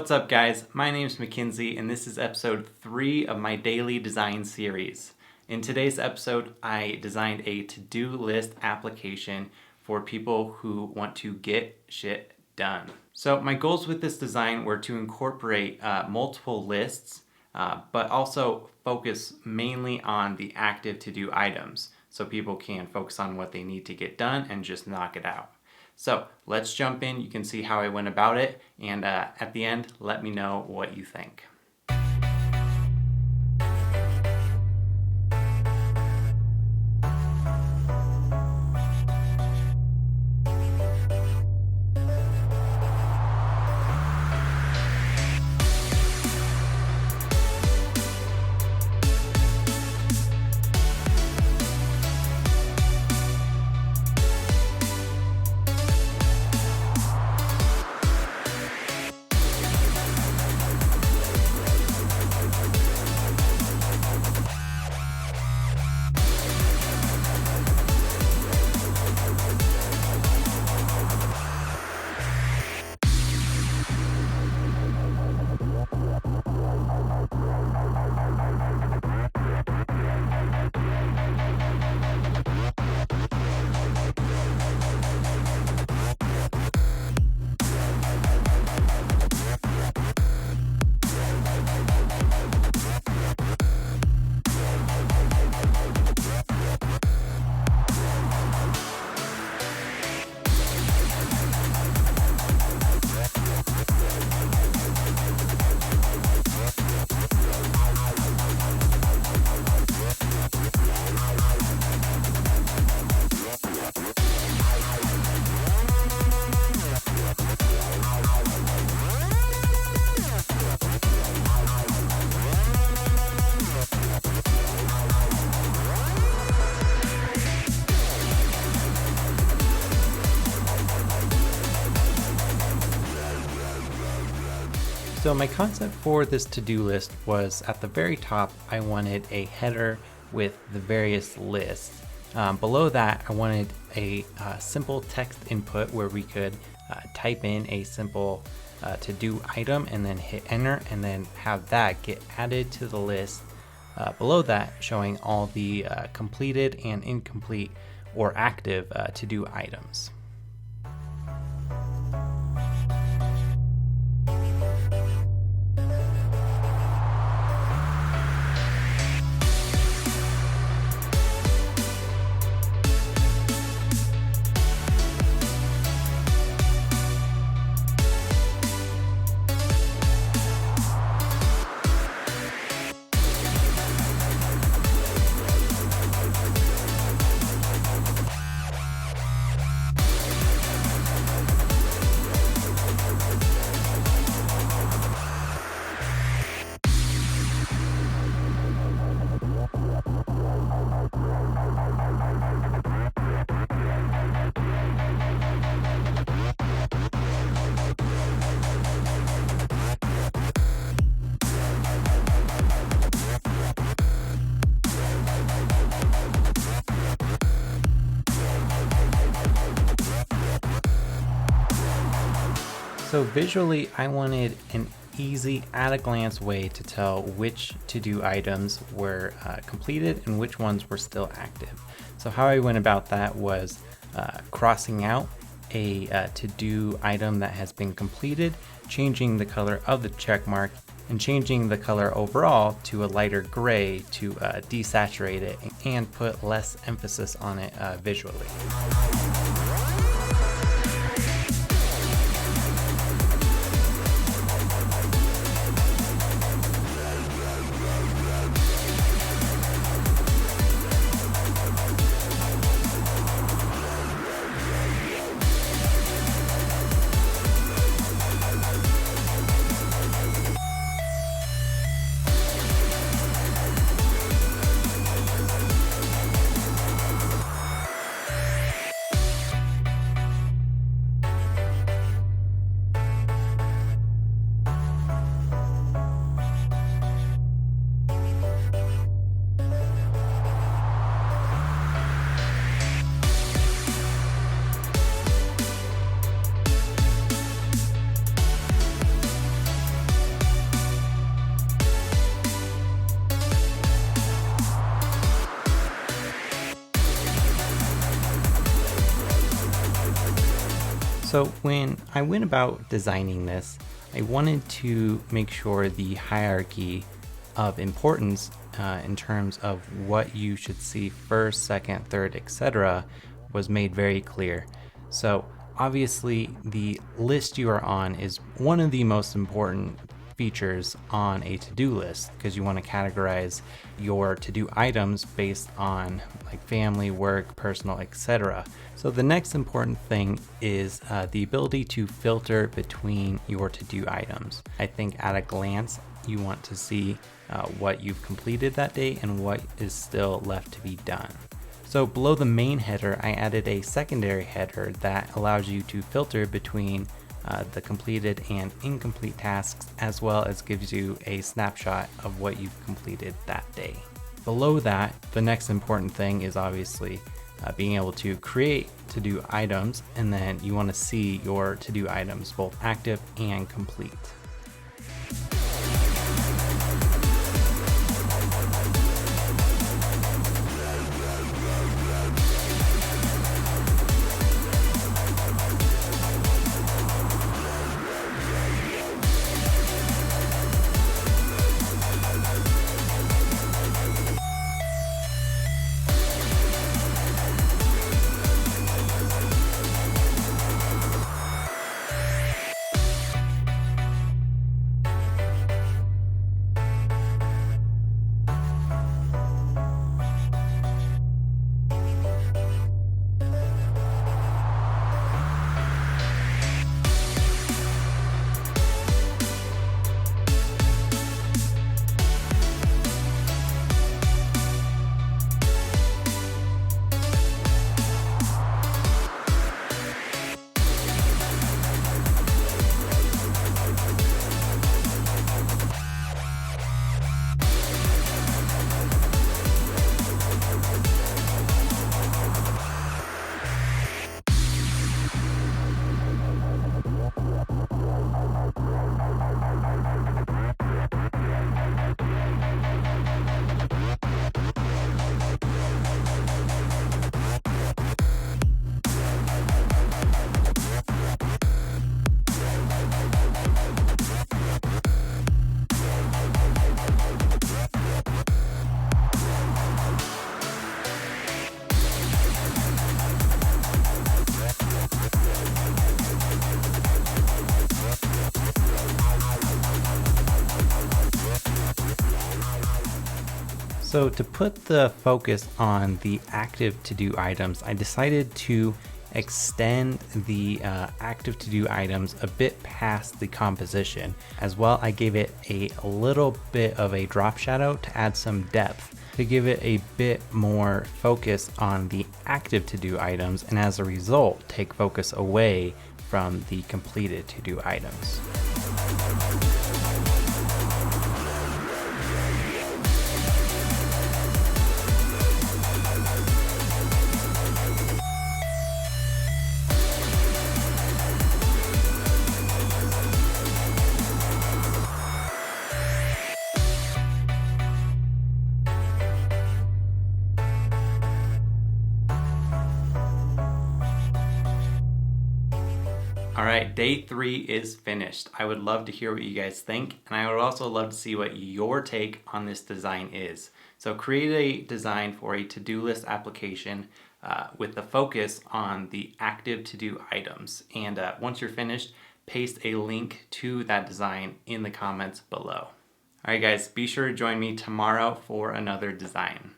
What's up guys, my name's Mackenzie and this is episode 3 of my daily design series. In today's episode, I designed a to-do list application for people who want to get shit done. So my goals with this design were to incorporate multiple lists, but also focus mainly on the active to-do items so people can focus on what they need to get done and just knock it out. So let's jump in. You can see how I went about it, and at the end, let me know what you think. So my concept for this to-do list was at the very top, I wanted a header with the various lists. Below that, I wanted a simple text input where we could type in a simple to-do item and then hit enter and then have that get added to the list. Below that, showing all the completed and incomplete or active to-do items. So visually, I wanted an easy at-a-glance way to tell which to-do items were completed and which ones were still active. So how I went about that was crossing out a to-do item that has been completed, changing the color of the check mark, and changing the color overall to a lighter gray to desaturate it and put less emphasis on it visually. So when I went about designing this, I wanted to make sure the hierarchy of importance in terms of what you should see first, second, third, etc. was made very clear. So obviously the list you are on is one of the most important features on a to-do list, because you want to categorize your to-do items based on like family, work, personal, etc. So the next important thing is the ability to filter between your to-do items. I think at a glance you want to see what you've completed that day and what is still left to be done. So below the main header, I added a secondary header that allows you to filter between the completed and incomplete tasks, as well as gives you a snapshot of what you've completed that day. Below that, the next important thing is obviously being able to create to-do items, and then you want to see your to-do items both active and complete. So to put the focus on the active to-do items, I decided to extend the active to-do items a bit past the composition. As well, I gave it a little bit of a drop shadow to add some depth, to give it a bit more focus on the active to-do items, and as a result, take focus away from the completed to-do items. All right, day 3 is finished. I would love to hear what you guys think, and I would also love to see what your take on this design is. So create a design for a to-do list application with the focus on the active to-do items. And once you're finished, paste a link to that design in the comments below. All right, guys, be sure to join me tomorrow for another design.